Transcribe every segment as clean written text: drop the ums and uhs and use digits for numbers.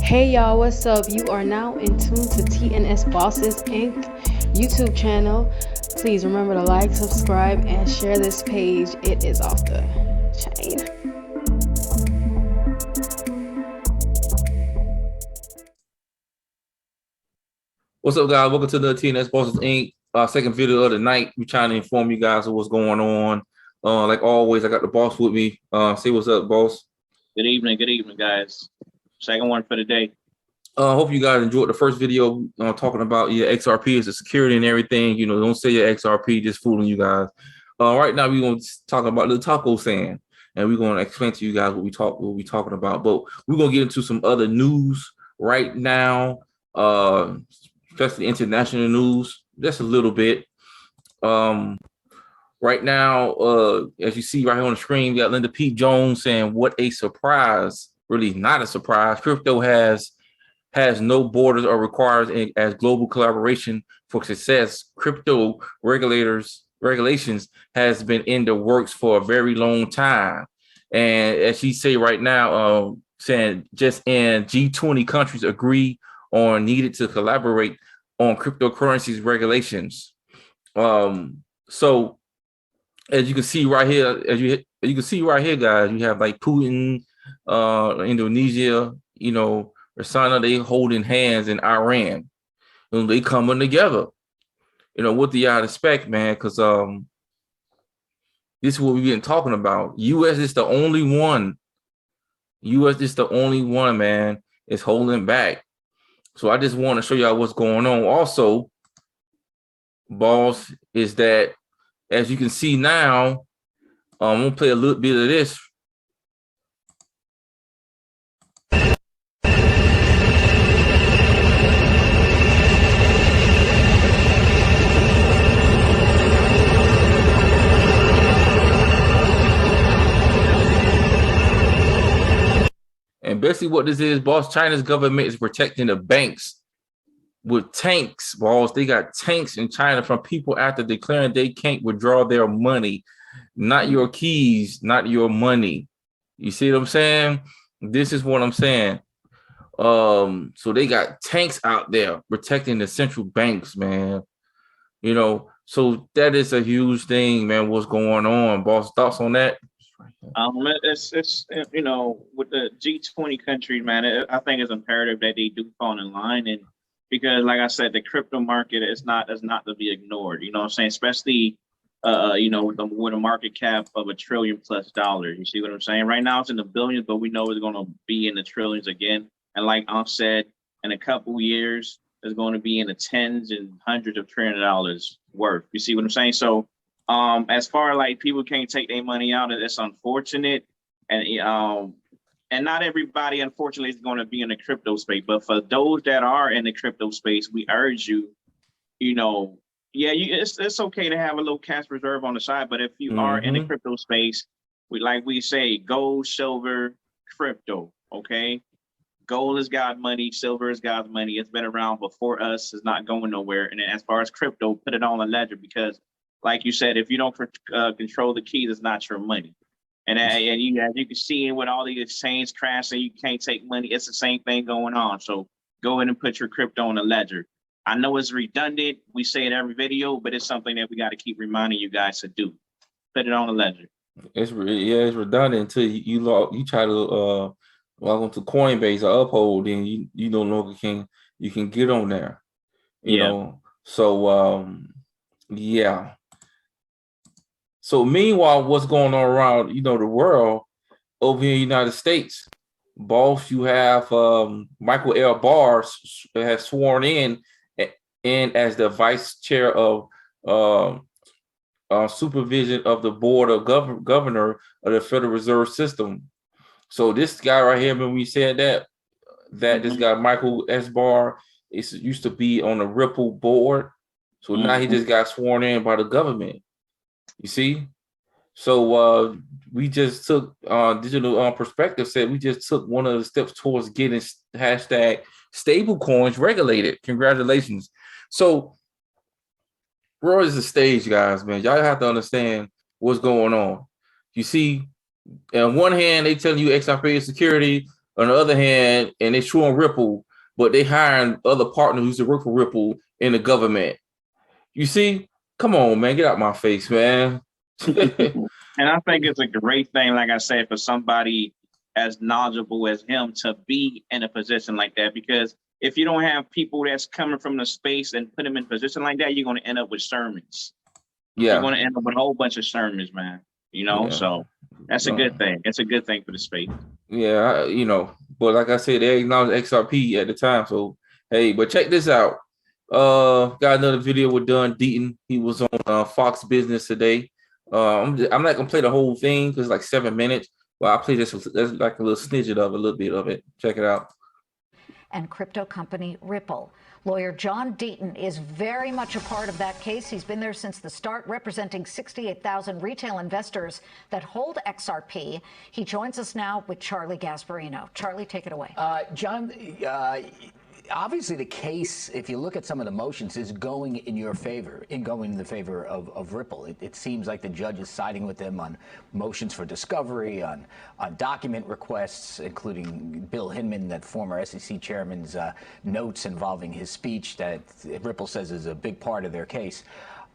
Hey y'all, what's up? You are now in tune to TNS Bosses Inc. YouTube channel. Please remember to like, subscribe, and share this page. It is off the chain. What's up, guys? Welcome to the TNS Bosses Inc. Second video of the night. We're trying to inform you guys of what's going on. Like always, I got the boss with me. Say what's up, boss. Good evening, guys. Second one for the day. Hope you guys enjoyed the first video talking about your XRP as a security and everything. You know, don't say your XRP, just fooling you guys. Right now, we're going to talk about the taco sand, and we're going to explain to you guys what we're talking about. But we're going to get into some other news right now, especially international news, just a little bit. Right now, as you see right here on the screen, we got Linda P. Jones saying, "What a surprise!" Really, not a surprise. Crypto has no borders or requires as global collaboration for success. Crypto regulations has been in the works for a very long time, and as she say right now, saying just in G20 countries agree on needed to collaborate on cryptocurrencies regulations. So as you can see right here, guys, you have like Putin, Indonesia, Rasana, they holding hands in Iran. They coming together. What do y'all expect, man? Because this is what we've been talking about. U.S. is the only one. Man, is holding back. So I just want to show y'all what's going on. Also, boss, is that as you can see now, I'm gonna play a little bit of this. And basically what this is, boss, China's government is protecting the banks with tanks, boss. They got tanks in China from people after declaring they can't withdraw their money, not your keys, not your money. You see what I'm saying? This is what I'm saying. So they got tanks out there protecting the central banks, man. So that is a huge thing, man. What's going on, boss? Thoughts on that? It's with the G20 countries, man. I think it's imperative that they do fall in line, and because, like I said, the crypto market is not to be ignored. You know what I'm saying? Especially, with a market cap of $1 trillion plus. You see what I'm saying? Right now it's in the billions, but we know it's going to be in the trillions again. And like I said, in a couple years, it's going to be in the tens and hundreds of trillions of dollars worth. You see what I'm saying? So, as far like people can't take their money out, it's unfortunate, and not everybody, unfortunately, is going to be in the crypto space. But for those that are in the crypto space, we urge you, it's okay to have a little cash reserve on the side. But if you are in the crypto space, we say gold, silver, crypto. Okay, gold is God's money, silver is God's money. It's been around before us. It's not going nowhere. And then as far as crypto, put it on a ledger because, like you said, if you don't control the keys, it's not your money. And as you can see, with all the exchange crashing, you can't take money. It's the same thing going on. So go ahead and put your crypto on a ledger. I know it's redundant. We say it every video, but it's something that we got to keep reminding you guys to do. Put it on a ledger. It's redundant until you try to log onto Coinbase or Uphold, then you no longer can get on there. You know. So yeah. So meanwhile, what's going on around the world over in the United States? Boss, you have Michael L. Barr has sworn in as the vice chair of supervision of the board of governor of the Federal Reserve System. So this guy right here, when we said that this guy Michael S. Barr used to be on the Ripple board, so now he just got sworn in by the government. You see, so we just took digital perspective said we just took one of the steps towards getting hashtag stable coins regulated. Congratulations. So where is the stage, guys, man? Y'all have to understand what's going on. You see, on one hand, they tell you XRP is security. On the other hand, and they showing Ripple, but they hiring other partners who's to work for Ripple in the government. You see, come on, man, get out my face, man. And I think it's a great thing, like I said, for somebody as knowledgeable as him to be in a position like that. Because if you don't have people that's coming from the space and put them in a position like that, you're going to end up with sermons. Yeah, You're going to end up with a whole bunch of sermons, man. You know, yeah. So that's a good thing. It's a good thing for the space. Yeah, but like I said, they acknowledged XRP at the time. So hey, but check this out. Got another video with Deaton. He was on Fox Business today. I'm not gonna play the whole thing because it's like 7 minutes. But I play this. There's like a little snippet of a little bit of it. Check it out. And crypto company Ripple. Lawyer John Deaton is very much a part of that case. He's been there since the start, representing 68,000 retail investors that hold XRP. He joins us now with Charlie Gasparino. Charlie, take it away. John, obviously the case, if you look at some of the motions, is going in your favor, going in the favor of Ripple. It seems like the judge is siding with them on motions for discovery, on document requests, including Bill Hinman, that former SEC chairman's notes involving his speech that Ripple says is a big part of their case.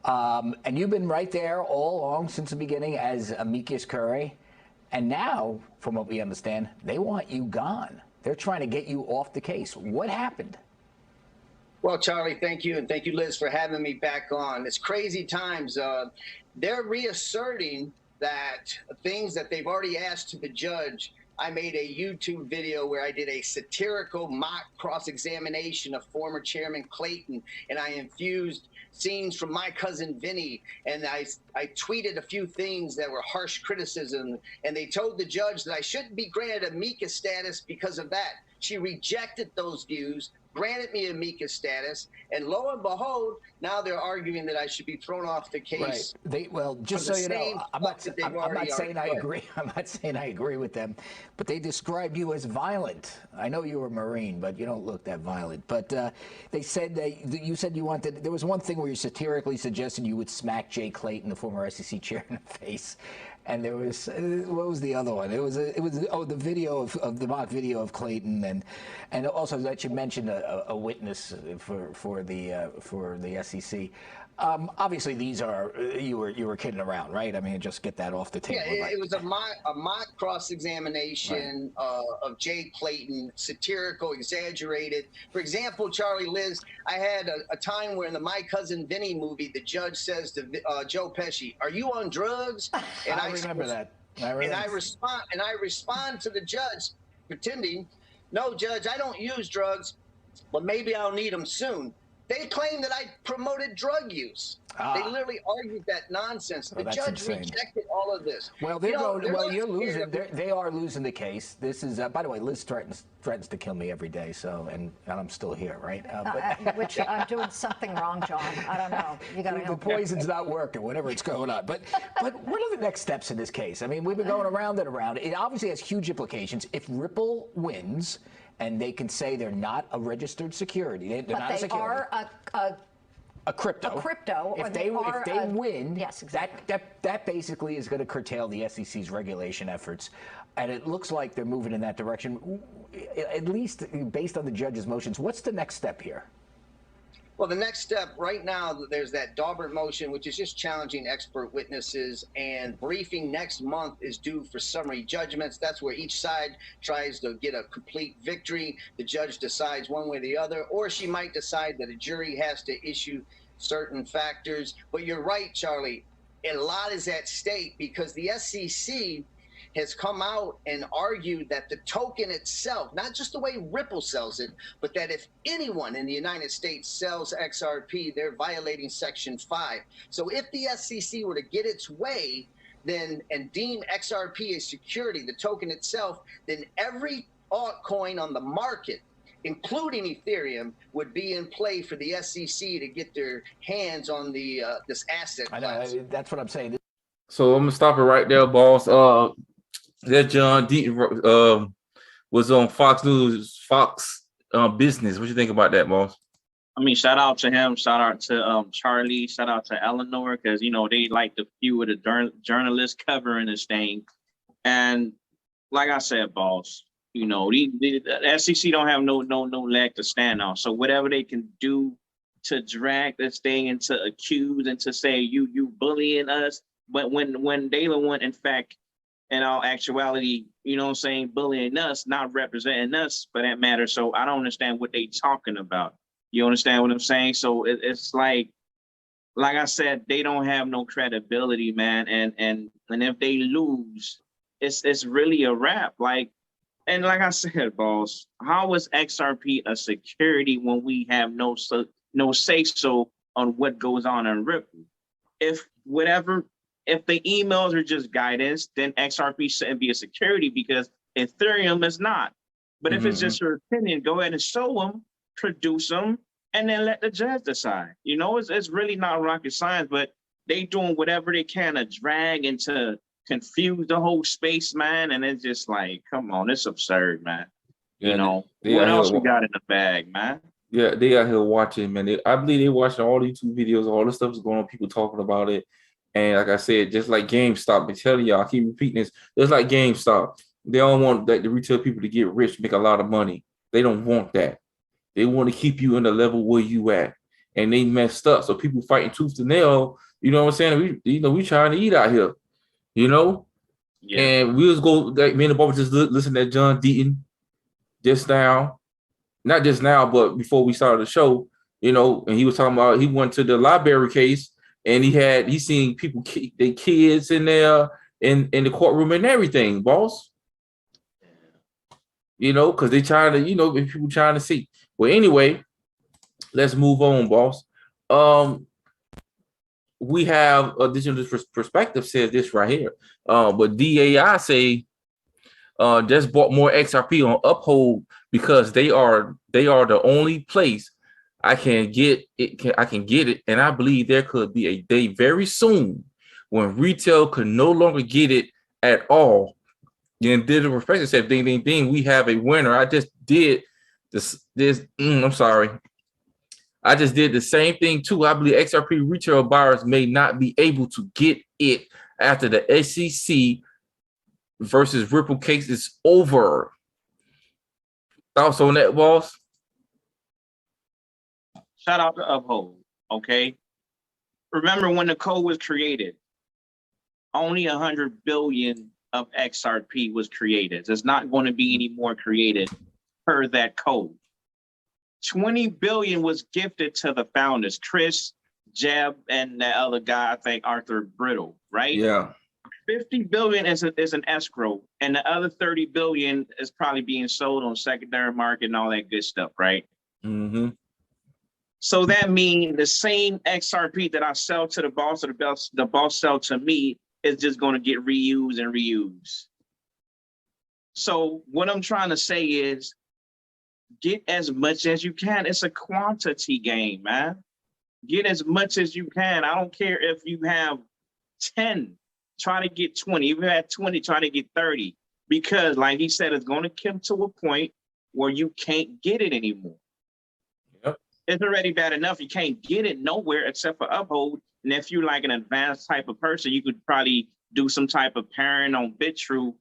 And you've been right there all along since the beginning as amicus curiae. And now, from what we understand, they want you gone. They're trying to get you off the case. What happened? Well, Charlie, thank you. And thank you, Liz, for having me back on. It's crazy times. They're reasserting that things that they've already asked to the judge. I made a YouTube video where I did a satirical mock cross-examination of former Chairman Clayton, and I infused scenes from My Cousin Vinny, and I tweeted a few things that were harsh criticism, and they told the judge that I shouldn't be granted amicus status because of that. She rejected those views, granted me amicus status, and lo and behold, now they're arguing that I should be thrown off the case. Right. Well, just so you know, I'm not saying I agree. I'm not saying I agree with them, but they described you as violent. I know you were a Marine, but you don't look that violent. But they said you said you wanted. There was one thing where you satirically suggested you would smack Jay Clayton, the former SEC chair, in the face. And there was what was the other one? It was the video of the mock video of Clayton, and also that you mentioned a witness for the SEC. Obviously, these are you were kidding around, right? I mean, just get that off the table. Yeah, it was a mock cross-examination of Jay Clayton, satirical, exaggerated. For example, Charlie, Liz, I had a time where in the My Cousin Vinny movie, the judge says to Joe Pesci, "Are you on drugs?" And I remember that. I respond to the judge, pretending, "No, Judge, I don't use drugs, but maybe I'll need them soon." They claim that I promoted drug use. They literally argued that nonsense. The judge rejected all of this. Well, you're losing. They are losing the case. This is, by the way, Liz threatens to kill me every day. So, and I'm still here, right? Which I'm doing something wrong, John. I don't know. You got to help. The poison's not working. Whatever it's going on. But what are the next steps in this case? I mean, we've been going around and around. It obviously has huge implications. If Ripple wins, and they can say they're not a registered security. They're not a security. Are a crypto. A crypto. If they win, yes, exactly. that basically is going to curtail the SEC's regulation efforts, and it looks like they're moving in that direction. At least based on the judge's motions, what's the next step here? Well, the next step right now, there's that Daubert motion, which is just challenging expert witnesses, and briefing next month is due for summary judgments. That's where each side tries to get a complete victory. The judge decides one way or the other, or she might decide that a jury has to issue certain factors. But you're right, Charlie, a lot is at stake because the SEC has come out and argued that the token itself, not just the way Ripple sells it, but that if anyone in the United States sells XRP, they're violating Section 5. So if the SEC were to get its way, then and deem XRP a security, the token itself, then every altcoin on the market, including Ethereum, would be in play for the SEC to get their hands on the this asset class. I know, that's what I'm saying. So I'm gonna stop it right there, boss. That John Deaton was on Fox News, Fox Business. What you think about that, boss? I mean, shout out to him. Shout out to Charlie. Shout out to Eleanor, because they like the few of the journalists covering this thing. And like I said, boss, You know, the SEC don't have no leg to stand on. So whatever they can do to drag this thing and to accuse and to say you bullying us, but when they the one, in fact, in all actuality, you know what I'm saying, bullying us, not representing us for that matter. So I don't understand what they talking about. You understand what I'm saying? So it's like I said, they don't have no credibility, man. And if they lose, it's really a wrap. And like I said, boss, how is XRP a security when we have no say so on what goes on in Ripple? If the emails are just guidance, then XRP shouldn't be a security because Ethereum is not. But if it's just your opinion, go ahead and show them, produce them, and then let the judge decide. You know, it's really not rocket science, but they doing whatever they can to drag and to confuse the whole space, man. And it's just like, come on, it's absurd, man. Yeah, you know, what else we got in the bag, man? Yeah, they out here watching, man. I believe they watching all these YouTube videos, all the stuff is going on, people talking about it. And like I said, just like GameStop, I'm telling y'all, I keep repeating this, just like GameStop, they don't want the retail people to get rich, make a lot of money. They don't want that. They want to keep you in the level where you at. And they messed up. So people fighting tooth and nail, you know what I'm saying? We trying to eat out here, you know? Yeah. And we just go, like me and the Bubba just listen to John Deaton just now. Not just now, but before we started the show, you know, and he was talking about, he went to the library case and he seen people, their kids in there in the courtroom and everything, boss. You know, because they trying to, you know, people trying to see. Well, anyway, let's move on, boss. We have a digital perspective says this right here. But DAI say just bought more XRP on Uphold because they are the only place I can get it, and I believe there could be a day very soon when retail could no longer get it at all. And digital perspective said, "Ding, ding, ding! We have a winner." I just did I'm sorry. I just did the same thing too. I believe XRP retail buyers may not be able to get it after the SEC versus Ripple case is over. Thoughts on that, boss? Shout out to Uphold, okay? Remember when the code was created, only 100 billion of XRP was created. There's not going to be any more created per that code. 20 billion was gifted to the founders, Chris, Jeb, and the other guy, I think Arthur Brittle, right? Yeah. 50 billion is an escrow, and the other 30 billion is probably being sold on secondary market and all that good stuff, right? Mm-hmm. So that means the same XRP that I sell to the boss, or the boss sell to me, is just going to get reused and reused. So what I'm trying to say is, get as much as you can. It's a quantity game, man. Get as much as you can. I don't care if you have 10, try to get 20. If you have 20, try to get 30. Because like he said, it's going to come to a point where you can't get it anymore. Yep. It's already bad enough. You can't get it nowhere except for Uphold. And if you're like an advanced type of person, you could probably do some type of pairing on BitTrue.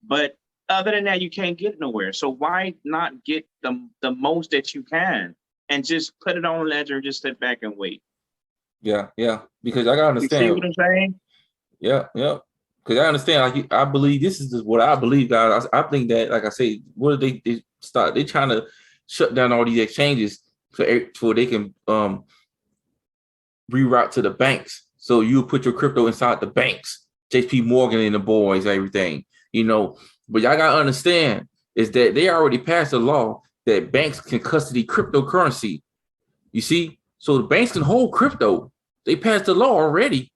But other than that, you can't get nowhere. So why not get the most that you can and just put it on Ledger and just sit back and wait? Yeah. Because I gotta understand. You see what I'm saying? Yeah. Because I understand. Like I believe this is what I believe, guys. I think that, like I say, what they start? They trying to shut down all these exchanges so they can reroute to the banks. So you put your crypto inside the banks, JP Morgan and the boys, everything, you know. But y'all gotta understand is that they already passed a law that banks can custody cryptocurrency. You see, so the banks can hold crypto. They passed the law already.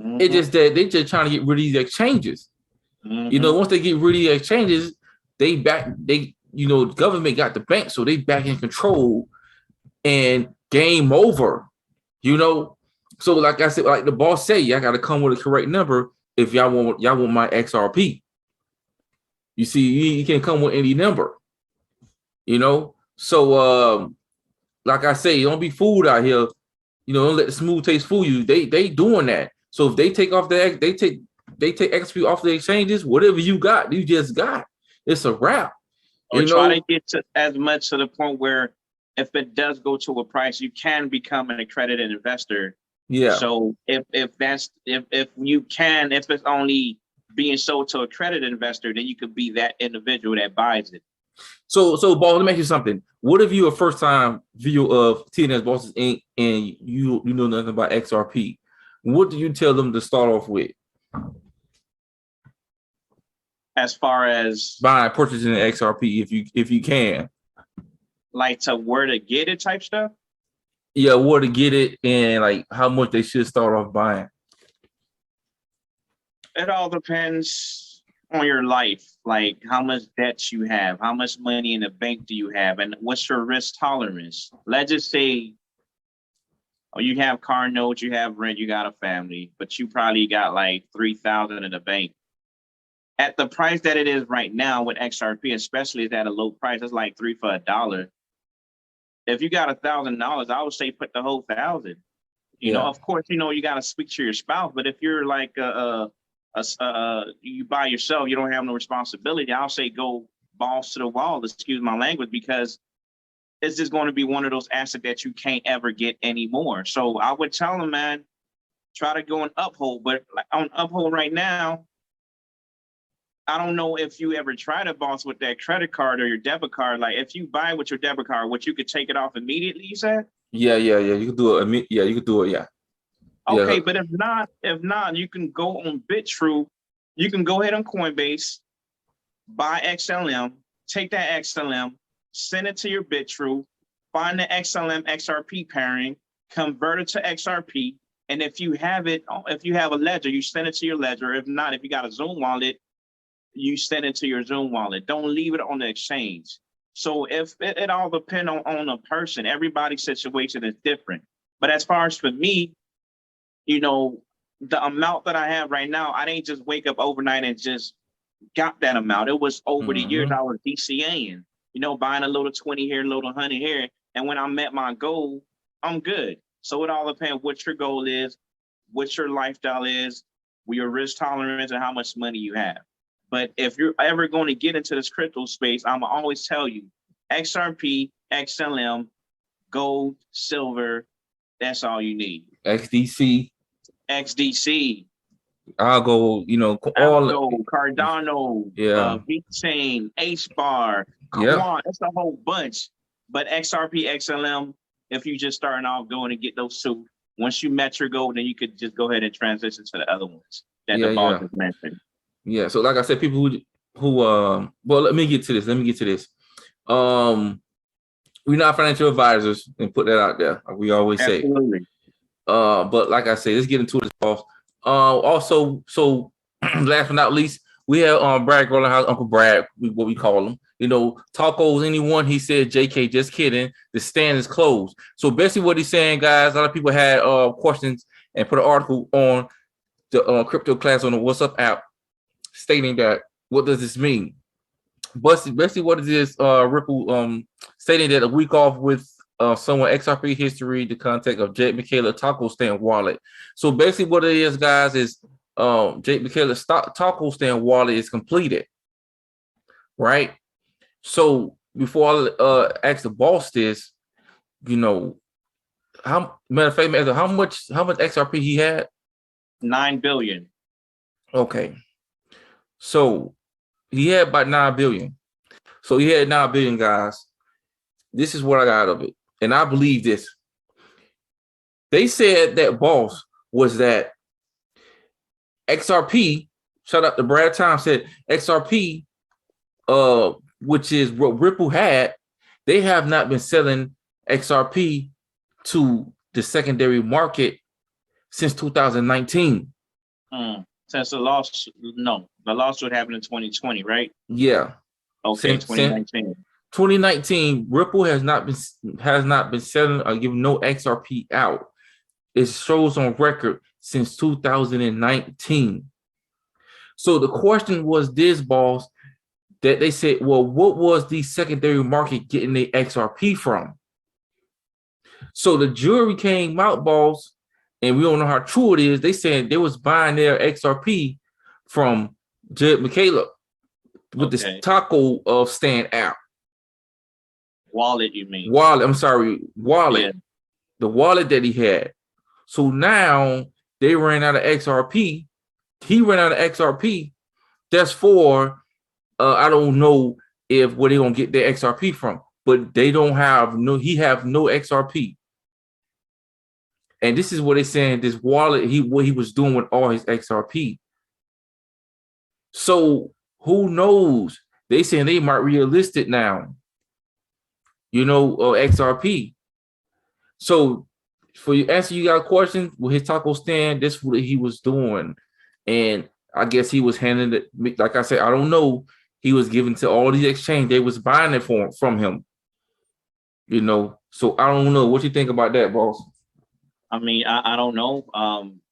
Mm-hmm. It's just that they just trying to get rid of these exchanges. Mm-hmm. You know, once they get rid of the exchanges, the government got the bank, so they back in control and game over. You know, so like I said, like the boss say, y'all got to come with a correct number if y'all want my XRP. You see, you can't come with any number. You know, so like I say, don't be fooled out here. You know, don't let the smooth taste fool you. They doing that. So if they take off they take XP off the exchanges, whatever you got, you just got. It's a wrap. Or try to get to as much to the point where if it does go to a price, you can become an accredited investor. Yeah. So if it's only being sold to a accredited investor, then you could be that individual that buys it. So boss, let me ask you something. What if you're a first time viewer of TNS Bosses Inc. and you know nothing about XRP? What do you tell them to start off with? As far as purchasing an XRP, if you can, like to where to get it type stuff. Yeah, where to get it and like how much they should start off buying. It all depends on your life, like how much debt you have, how much money in the bank do you have, and what's your risk tolerance. Let's just say, you have car notes, you have rent, you got a family, but you probably got like 3,000 in the bank. At the price that it is right now with XRP, especially at a low price, it's like $3 for $1. If you got $1,000, I would say put the whole 1,000. You know, of course, you got to speak to your spouse. But if you're like you by yourself, you don't have no responsibility, I'll say go balls to the wall. Excuse my language, because it's just going to be one of those assets that you can't ever get anymore. So I would tell them, man, try to go and uphold. But on uphold right now, I don't know if you ever try to boss with that credit card or your debit card. Like if you buy with your debit card, what you could take it off immediately, you said? Yeah. You can do it. Yeah, you can do it. Yeah. Okay, yeah. But if not, you can go on BitTrue. You can go ahead on Coinbase, buy XLM, take that XLM, send it to your BitTrue, find the XLM XRP pairing, convert it to XRP, and if you have a ledger, you send it to your ledger. If not, if you got a Zoom wallet, you send it to your Zoom wallet. Don't leave it on the exchange. So if it all depends on a person, everybody's situation is different. But as far as for me, the amount that I have right now, I didn't just wake up overnight and just got that amount. It was over the years I was DCAing, buying a little 20 here, a little 100 here. And when I met my goal, I'm good. So it all depends what your goal is, what your lifestyle is, what your risk tolerance, and how much money you have. But if you're ever going to get into this crypto space, I'm going to always tell you, XRP, XLM, gold, silver, that's all you need. XDC. I'll go, Cardano, VeChain, HBAR, Quant, that's a whole bunch. But XRP, XLM, if you just starting off going and get those two, once you met your goal, then you could just go ahead and transition to the other ones that the boss just mentioned. Yeah, so like I said, people who well, let me get to this. We're not financial advisors, and put that out there. Like we always say. Absolutely. But like I say, let's get into this, boss. Also, so last but not least, we have Brad Garlandhouse, Uncle Brad, what we call him. Tacos anyone. He said, "JK, just kidding. The stand is closed." So basically, what he's saying, guys, a lot of people had questions and put an article on the crypto class on the What's Up app, stating that what does this mean? But basically, what it is, Ripple stating that a week off with someone XRP history, the contact of Jake Michaela taco stand wallet. So basically, what it is, guys, is Jake Michaela's taco stand wallet is completed, right? So before I ask the boss this, how much XRP he had? 9 billion. Okay. So he had about 9 billion. So he had 9 billion, guys. This is what I got out of it. And I believe this. They said that boss was that XRP, shout out to Brad Time, said XRP, which is what Ripple had, they have not been selling XRP to the secondary market since 2019. Since the lawsuit happened in 2020, right? Yeah. Okay, 2019. 2019, Ripple has not been selling or giving no XRP out. It shows on record since 2019. So the question was this, boss, that they said, well, what was the secondary market getting the XRP from? So the jury came out, boss, and we don't know how true it is. They said they was buying their XRP from Jed Michaela. with this taco stand app. Wallet, you mean? Wallet. I'm sorry, wallet. Yeah. The wallet that he had. So now they ran out of XRP. He ran out of XRP. That's for I don't know if where they're gonna get their XRP from, but they don't have he have no XRP. And this is what they're saying, this wallet, what he was doing with all his XRP. So who knows? They saying they might relist it now, XRP. So for you answer you got a question with his taco stand, this is what he was doing. And I guess he was handing it, like I said, I don't know. He was giving to all these exchange. They was buying it from him. So I don't know. What you think about that, boss? I mean, I don't know.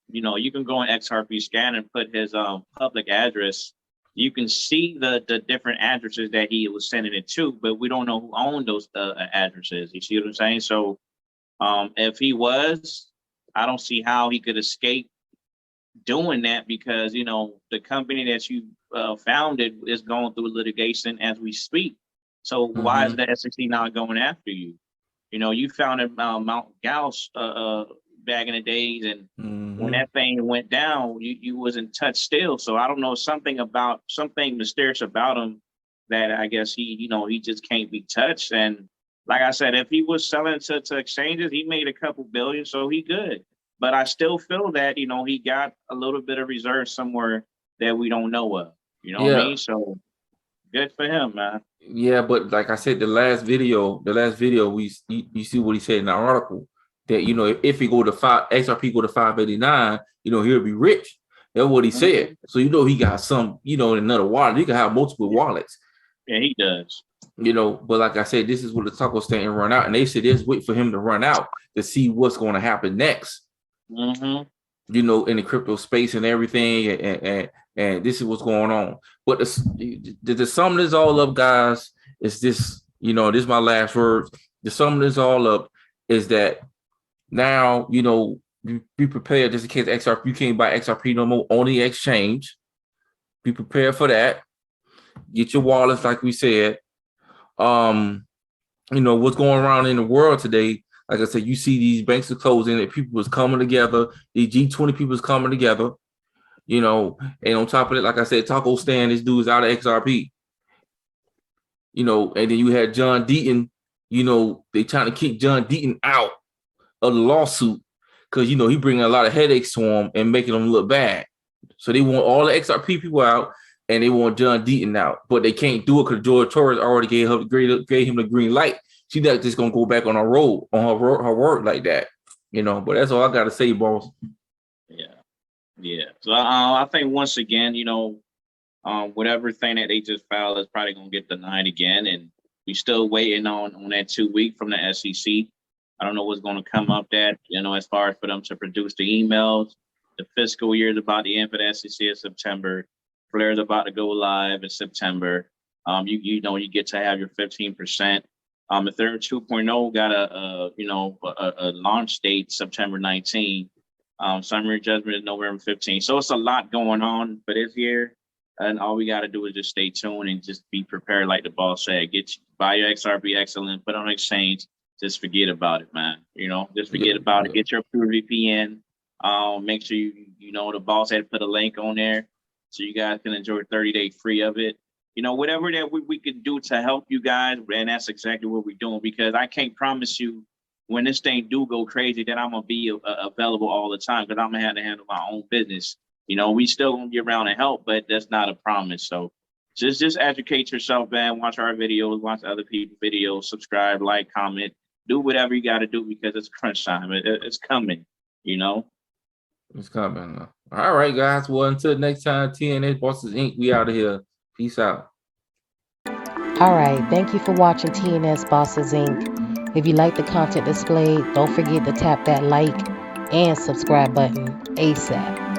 You can go on XRP scan and put his public address. You can see the different addresses that he was sending it to, but we don't know who owned those addresses. You see what I'm saying? So if he was, I don't see how he could escape doing that, because the company that you founded is going through litigation as we speak. So why is the SEC not going after you? You founded Mount Gauss back in the days, and when that thing went down, you wasn't touched still. So I don't know, something mysterious about him that I guess he just can't be touched. And like I said, if he was selling to exchanges, he made a couple billion, so he good. But I still feel that he got a little bit of reserve somewhere that we don't know of. What I mean? So good for him, man. Yeah, but like I said, the last video, you see what he said in the article, that if he go to XRP go to 589, he'll be rich. That's what he said. So he got some, in another wallet. He can have multiple wallets. Yeah, he does. But like I said, this is where the taco stand run out, and they said just wait for him to run out to see what's going to happen next. In the crypto space and everything, and this is what's going on. But the sum of this all up, guys, is this. This is my last words. The sum of this all up is that now be prepared just in case XRP, you can't buy XRP no more on the exchange. Be prepared for that. Get your wallets, like we said. What's going around in the world today. Like I said, you see these banks are closing, and people was coming together. The G20 people was coming together, and on top of it, like I said, taco stand, this dude's out of XRP, and then you had John Deaton, they trying to kick John Deaton out of the lawsuit because, he bringing a lot of headaches to him and making them look bad. So they want all the XRP people out, and they want John Deaton out, but they can't do it because George Torres already gave him the green light. She's not just gonna go back on her road, on her work like that, But that's all I gotta say, boss. Yeah. So I think once again, whatever thing that they just filed is probably gonna get denied again, and we still waiting on that 2 week from the SEC. I don't know what's going to come up that as far as for them to produce the emails. The fiscal year is about to end for the SEC in September. Flare is about to go live in September. You get to have your 15%. Ethereum 2.0 got a launch date September 19. Summary judgment is November 15. So it's a lot going on for this year, and all we got to do is just stay tuned and just be prepared, like the boss said. Buy your XRP excellent, put on exchange. Just forget about it, man. Just forget about it. Get your pure VPN. Make sure the boss had put a link on there so you guys can enjoy 30-day free of it. Whatever that we can do to help you guys, and that's exactly what we're doing, because I can't promise you when this thing do go crazy that I'm going to be available all the time, because I'm going to have to handle my own business. We still going to get around and help, but that's not a promise. So just educate yourself, man. Watch our videos, watch other people's videos, subscribe, like, comment, do whatever you got to do, because it's crunch time. It's coming, It's coming. All right, guys. Well, until next time, TNS Bosses Inc., we out of here. Peace out. All right. Thank you for watching TNS Bosses Inc. If you like the content displayed, don't forget to tap that like and subscribe button ASAP.